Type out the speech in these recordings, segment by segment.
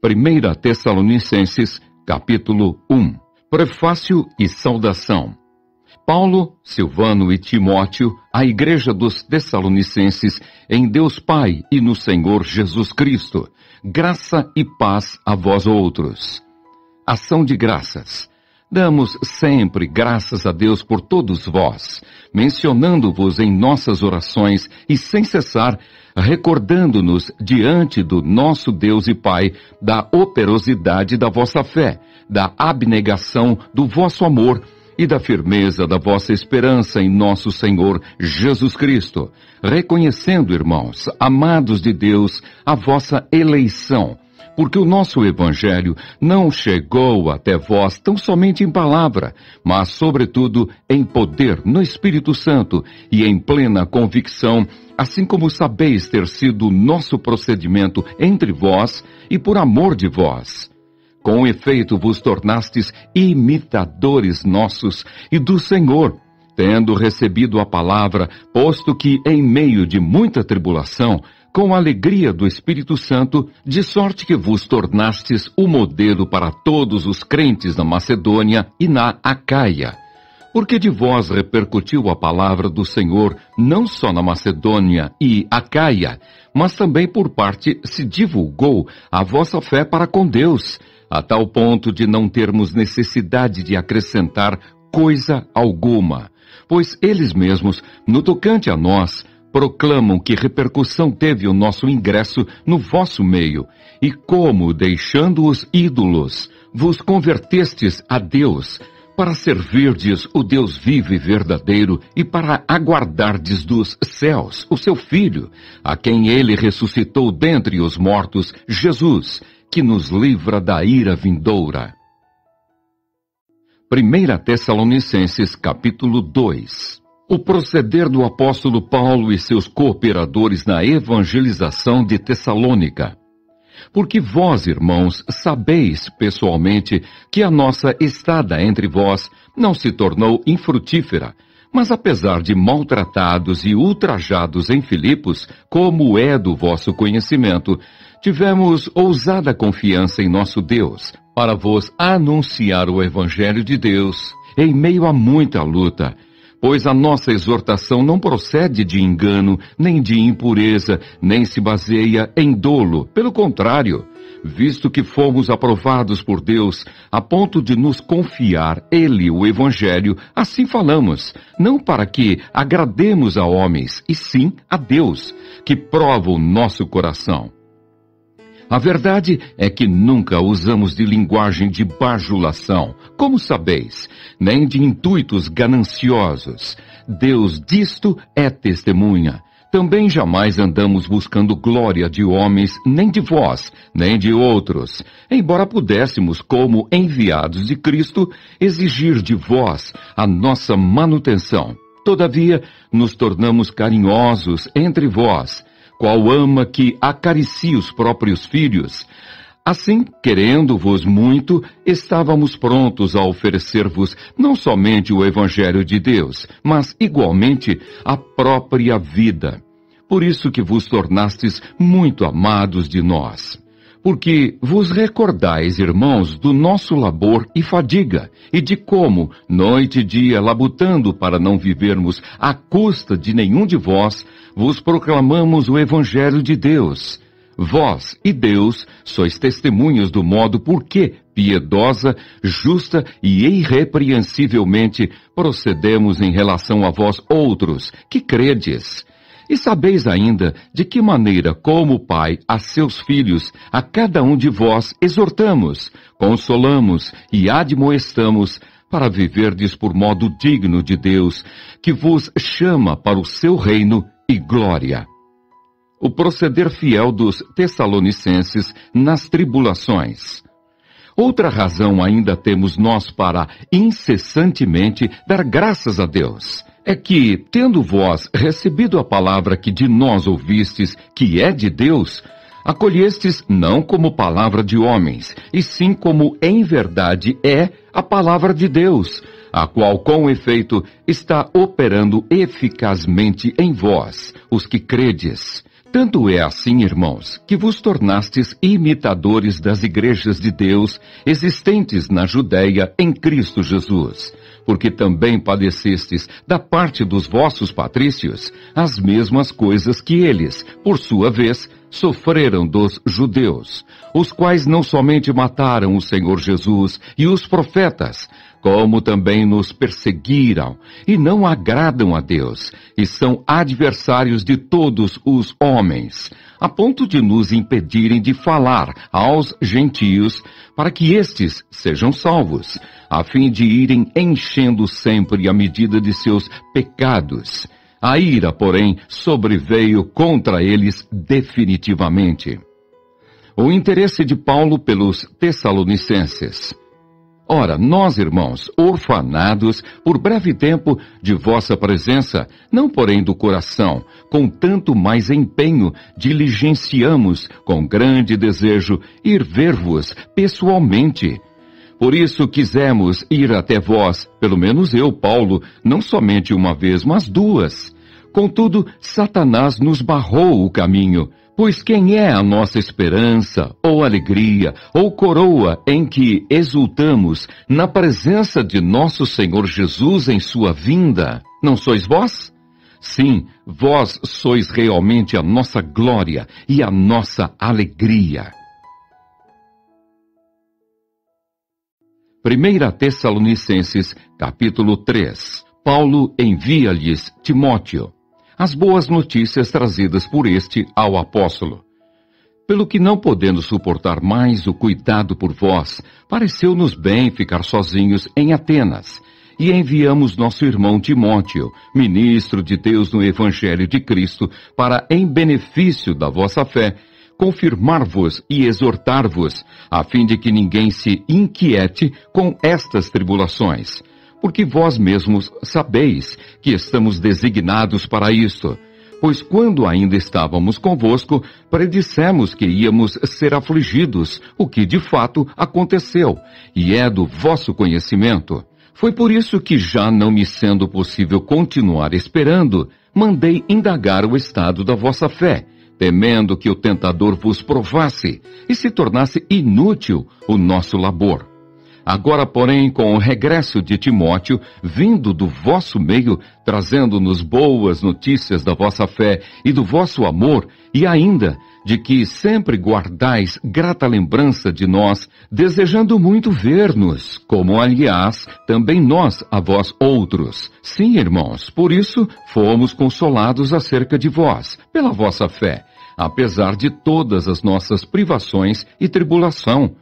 1 Tessalonicenses, capítulo 1. Prefácio e saudação. Paulo, Silvano e Timóteo, à Igreja dos Tessalonicenses, em Deus Pai e no Senhor Jesus Cristo, graça e paz a vós outros. Ação de graças. Damos sempre graças a Deus por todos vós, mencionando-vos em nossas orações e sem cessar, recordando-nos diante do nosso Deus e Pai da operosidade da vossa fé, da abnegação do vosso amor e da firmeza da vossa esperança em nosso Senhor Jesus Cristo, reconhecendo, irmãos, amados de Deus, a vossa eleição, porque o nosso Evangelho não chegou até vós tão somente em palavra, mas, sobretudo, em poder no Espírito Santo e em plena convicção, assim como sabeis ter sido o nosso procedimento entre vós e por amor de vós. Com efeito, vos tornastes imitadores nossos e do Senhor, tendo recebido a palavra, posto que, em meio de muita tribulação, com a alegria do Espírito Santo, de sorte que vos tornastes o modelo para todos os crentes na Macedônia e na Acaia. Porque de vós repercutiu a palavra do Senhor, não só na Macedônia e Acaia, mas também por parte se divulgou a vossa fé para com Deus, a tal ponto de não termos necessidade de acrescentar coisa alguma. Pois eles mesmos, no tocante a nós, proclamam que repercussão teve o nosso ingresso no vosso meio, e como, deixando os ídolos, vos convertestes a Deus, para servirdes o Deus vivo e verdadeiro, e para aguardardes dos céus o seu Filho, a quem ele ressuscitou dentre os mortos, Jesus, que nos livra da ira vindoura. 1 Tessalonicenses, capítulo 2. O proceder do apóstolo Paulo e seus cooperadores na evangelização de Tessalônica. Porque vós, irmãos, sabeis pessoalmente que a nossa estada entre vós não se tornou infrutífera, mas apesar de maltratados e ultrajados em Filipos, como é do vosso conhecimento, tivemos ousada confiança em nosso Deus, para vos anunciar o Evangelho de Deus, em meio a muita luta, pois a nossa exortação não procede de engano, nem de impureza, nem se baseia em dolo. Pelo contrário, visto que fomos aprovados por Deus, a ponto de nos confiar Ele o Evangelho, assim falamos, não para que agrademos a homens, e sim a Deus, que prova o nosso coração. A verdade é que nunca usamos de linguagem de bajulação, como sabeis, nem de intuitos gananciosos. Deus disto é testemunha. Também jamais andamos buscando glória de homens, nem de vós, nem de outros, embora pudéssemos, como enviados de Cristo, exigir de vós a nossa manutenção. Todavia, nos tornamos carinhosos entre vós, qual ama que acaricia os próprios filhos. Assim, querendo-vos muito, estávamos prontos a oferecer-vos não somente o Evangelho de Deus, mas igualmente a própria vida. Por isso que vos tornastes muito amados de nós. Porque vos recordais, irmãos, do nosso labor e fadiga, e de como, noite e dia, labutando para não vivermos à custa de nenhum de vós, vos proclamamos o Evangelho de Deus. Vós e Deus sois testemunhas do modo por que, piedosa, justa e irrepreensivelmente, procedemos em relação a vós outros, que credes. E sabeis ainda de que maneira, como Pai a seus filhos, a cada um de vós exortamos, consolamos e admoestamos, para viverdes por modo digno de Deus, que vos chama para o seu reino e glória. O proceder fiel dos Tessalonicenses nas tribulações. Outra razão ainda temos nós para incessantemente dar graças a Deus. É que, tendo vós recebido a palavra que de nós ouvistes, que é de Deus, acolhestes não como palavra de homens, e sim como em verdade é a palavra de Deus, a qual com efeito está operando eficazmente em vós, os que credes. Tanto é assim, irmãos, que vos tornastes imitadores das igrejas de Deus existentes na Judéia em Cristo Jesus, porque também padecestes da parte dos vossos patrícios as mesmas coisas que eles, por sua vez, sofreram dos judeus, os quais não somente mataram o Senhor Jesus e os profetas, como também nos perseguiram e não agradam a Deus, e são adversários de todos os homens, a ponto de nos impedirem de falar aos gentios, para que estes sejam salvos, a fim de irem enchendo sempre a medida de seus pecados. A ira, porém, sobreveio contra eles definitivamente. O interesse de Paulo pelos Tessalonicenses. Ora, nós, irmãos, orfanados por breve tempo de vossa presença, não porém do coração, com tanto mais empenho, diligenciamos com grande desejo ir ver-vos pessoalmente. Por isso quisemos ir até vós, pelo menos eu, Paulo, não somente uma vez, mas duas. Contudo, Satanás nos barrou o caminho. Pois quem é a nossa esperança, ou alegria, ou coroa em que exultamos na presença de nosso Senhor Jesus em sua vinda? Não sois vós? Sim, vós sois realmente a nossa glória e a nossa alegria. 1 Tessalonicenses, capítulo 3. Paulo envia-lhes Timóteo as boas notícias trazidas por este ao apóstolo. Pelo que, não podendo suportar mais o cuidado por vós, pareceu-nos bem ficar sozinhos em Atenas, e enviamos nosso irmão Timóteo, ministro de Deus no Evangelho de Cristo, para, em benefício da vossa fé, confirmar-vos e exortar-vos, a fim de que ninguém se inquiete com estas tribulações. Porque vós mesmos sabeis que estamos designados para isto. Pois quando ainda estávamos convosco, predissemos que íamos ser afligidos, o que de fato aconteceu, e é do vosso conhecimento. Foi por isso que, já não me sendo possível continuar esperando, mandei indagar o estado da vossa fé, temendo que o tentador vos provasse e se tornasse inútil o nosso labor. Agora, porém, com o regresso de Timóteo, vindo do vosso meio, trazendo-nos boas notícias da vossa fé e do vosso amor, e ainda de que sempre guardais grata lembrança de nós, desejando muito ver-nos, como, aliás, também nós a vós outros. Sim, irmãos, por isso fomos consolados acerca de vós, pela vossa fé, apesar de todas as nossas privações e tribulação,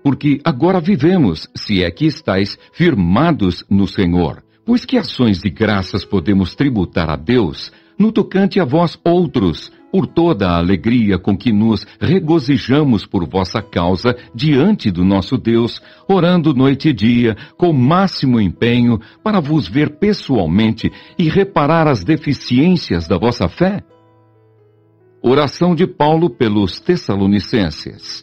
porque agora vivemos, se é que estáis firmados no Senhor. Pois que ações de graças podemos tributar a Deus, no tocante a vós outros, por toda a alegria com que nos regozijamos por vossa causa diante do nosso Deus, orando noite e dia, com máximo empenho, para vos ver pessoalmente e reparar as deficiências da vossa fé? Oração de Paulo pelos Tessalonicenses.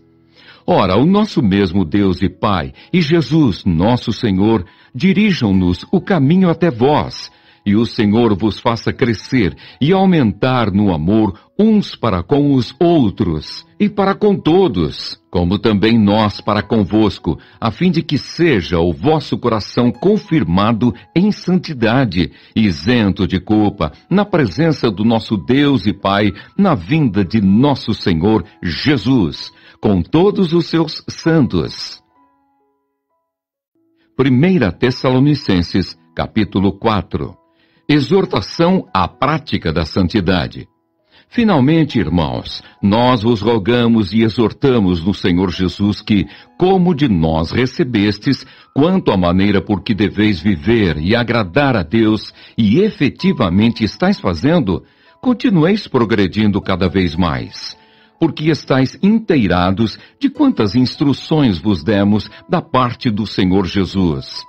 Ora, o nosso mesmo Deus e Pai, e Jesus, nosso Senhor, dirijam-nos o caminho até vós, e o Senhor vos faça crescer e aumentar no amor uns para com os outros, e para com todos, como também nós para convosco, a fim de que seja o vosso coração confirmado em santidade, isento de culpa, na presença do nosso Deus e Pai, na vinda de nosso Senhor Jesus, com todos os seus santos. 1 Tessalonicenses, capítulo 4. Exortação à prática da santidade. Finalmente, irmãos, nós vos rogamos e exortamos no Senhor Jesus que, como de nós recebestes, quanto à maneira por que deveis viver e agradar a Deus, e efetivamente estáis fazendo, continueis progredindo cada vez mais, porque estáis inteirados de quantas instruções vos demos da parte do Senhor Jesus.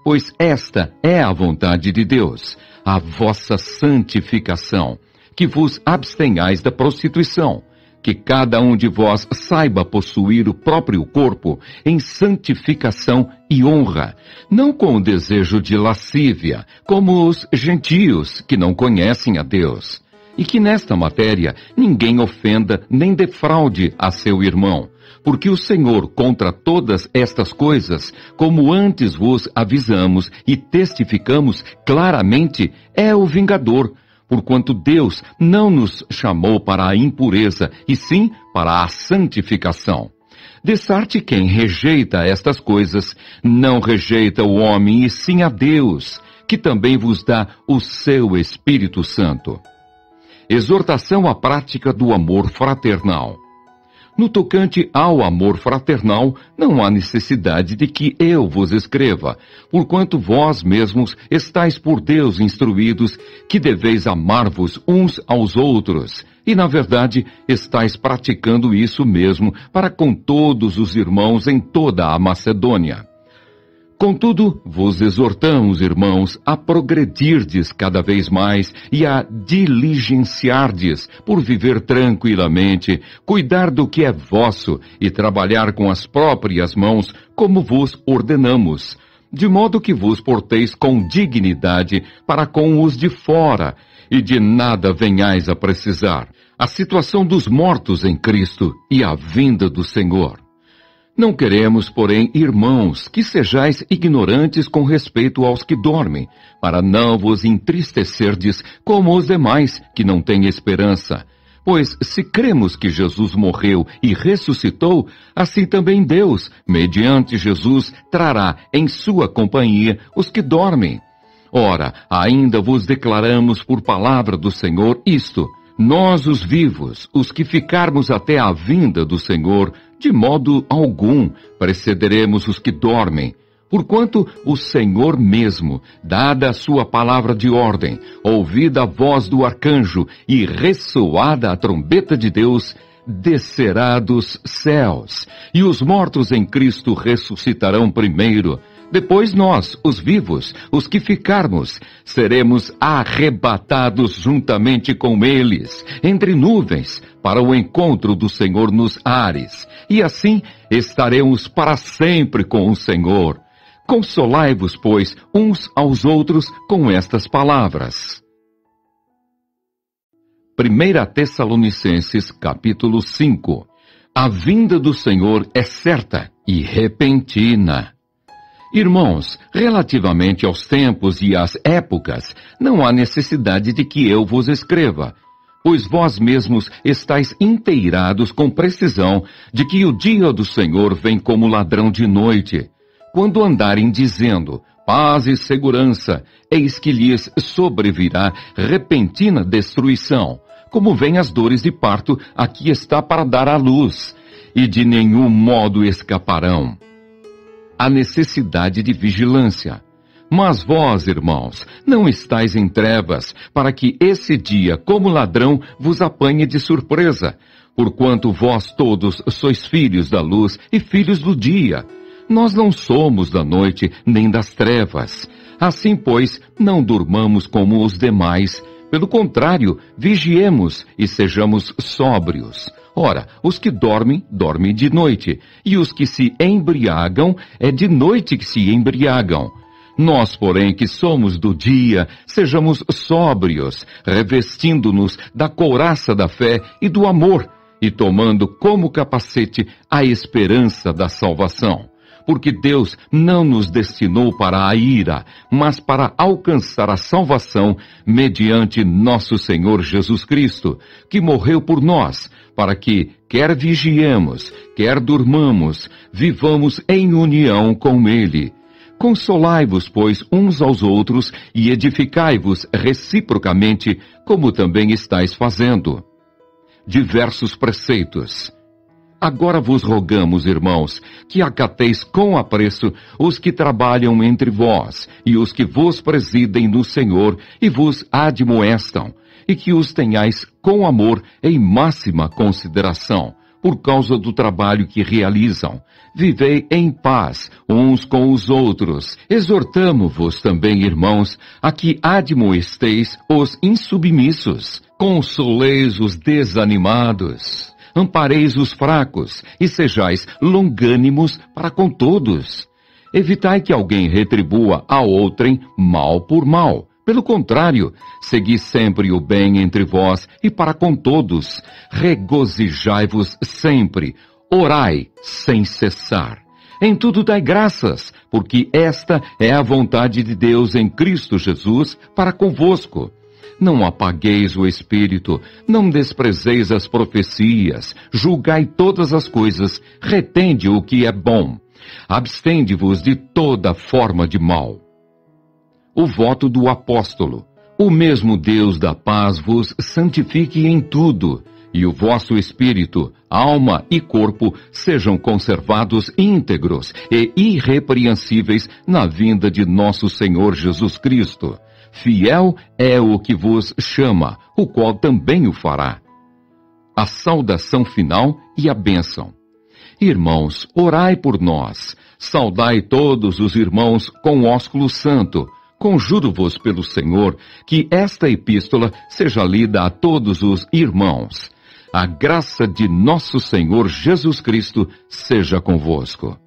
Pois esta é a vontade de Deus, a vossa santificação, que vos abstenhais da prostituição, que cada um de vós saiba possuir o próprio corpo em santificação e honra, não com o desejo de lascívia, como os gentios que não conhecem a Deus. e que nesta matéria ninguém ofenda nem defraude a seu irmão, porque o Senhor contra todas estas coisas, como antes vos avisamos e testificamos claramente, é o vingador, porquanto Deus não nos chamou para a impureza, e sim para a santificação. De sorte quem rejeita estas coisas, não rejeita o homem, e sim a Deus, que também vos dá o seu Espírito Santo. Exortação à prática do amor fraternal. No tocante ao amor fraternal, não há necessidade de que eu vos escreva, porquanto vós mesmos estáis por Deus instruídos que deveis amar-vos uns aos outros, e na verdade estáis praticando isso mesmo para com todos os irmãos em toda a Macedônia. Contudo, vos exortamos, irmãos, a progredirdes cada vez mais e a diligenciardes por viver tranquilamente, cuidar do que é vosso e trabalhar com as próprias mãos, como vos ordenamos, de modo que vos porteis com dignidade para com os de fora, e de nada venhais a precisar. A situação dos mortos em Cristo e a vinda do Senhor. Não queremos, porém, irmãos, que sejais ignorantes com respeito aos que dormem, para não vos entristecerdes como os demais que não têm esperança. Pois se cremos que Jesus morreu e ressuscitou, assim também Deus, mediante Jesus, trará em sua companhia os que dormem. Ora, ainda vos declaramos por palavra do Senhor isto: nós os vivos, os que ficarmos até a vinda do Senhor, de modo algum precederemos os que dormem, porquanto o Senhor mesmo, dada a sua palavra de ordem, ouvida a voz do arcanjo e ressoada a trombeta de Deus, descerá dos céus, e os mortos em Cristo ressuscitarão primeiro. Depois nós, os vivos, os que ficarmos, seremos arrebatados juntamente com eles, entre nuvens, para o encontro do Senhor nos ares, e assim estaremos para sempre com o Senhor. Consolai-vos, pois, uns aos outros com estas palavras. 1 Tessalonicenses, capítulo 5. A vinda do Senhor é certa e repentina. Irmãos, relativamente aos tempos e às épocas, não há necessidade de que eu vos escreva, pois vós mesmos estáis inteirados com precisão de que o dia do Senhor vem como ladrão de noite. Quando andarem dizendo paz e segurança, eis que lhes sobrevirá repentina destruição, como vêm as dores de parto a que está para dar à luz, e de nenhum modo escaparão. A necessidade de vigilância. Mas vós, irmãos, não estáis em trevas, para que esse dia, como ladrão, vos apanhe de surpresa, porquanto vós todos sois filhos da luz e filhos do dia. Nós não somos da noite nem das trevas. Assim, pois, não durmamos como os demais. Pelo contrário, vigiemos e sejamos sóbrios. Ora, os que dormem, dormem de noite, e os que se embriagam, é de noite que se embriagam. Nós, porém, que somos do dia, sejamos sóbrios, revestindo-nos da couraça da fé e do amor, e tomando como capacete a esperança da salvação. Porque Deus não nos destinou para a ira, mas para alcançar a salvação mediante nosso Senhor Jesus Cristo, que morreu por nós, para que, quer vigiemos, quer durmamos, vivamos em união com Ele. Consolai-vos, pois, uns aos outros e edificai-vos reciprocamente, como também estáis fazendo. Diversos preceitos. Agora vos rogamos, irmãos, que acateis com apreço os que trabalham entre vós e os que vos presidem no Senhor e vos admoestam, e que os tenhais com amor em máxima consideração, por causa do trabalho que realizam. Vivei em paz uns com os outros. Exortamo-vos também, irmãos, a que admoesteis os insubmissos, consoleis os desanimados, ampareis os fracos e sejais longânimos para com todos. Evitai que alguém retribua a outrem mal por mal. Pelo contrário, segui sempre o bem entre vós e para com todos. Regozijai-vos sempre, orai sem cessar. Em tudo dai graças, porque esta é a vontade de Deus em Cristo Jesus para convosco. Não apagueis o Espírito, não desprezeis as profecias, julgai todas as coisas, retende o que é bom. Abstende-vos de toda forma de mal. O voto do apóstolo. O mesmo Deus da paz vos santifique em tudo, e o vosso espírito, alma e corpo sejam conservados íntegros e irrepreensíveis na vinda de nosso Senhor Jesus Cristo. Fiel é o que vos chama, o qual também o fará. A saudação final e a bênção. Irmãos, orai por nós. Saudai todos os irmãos com ósculo santo. Conjuro-vos pelo Senhor que esta epístola seja lida a todos os irmãos. A graça de nosso Senhor Jesus Cristo seja convosco.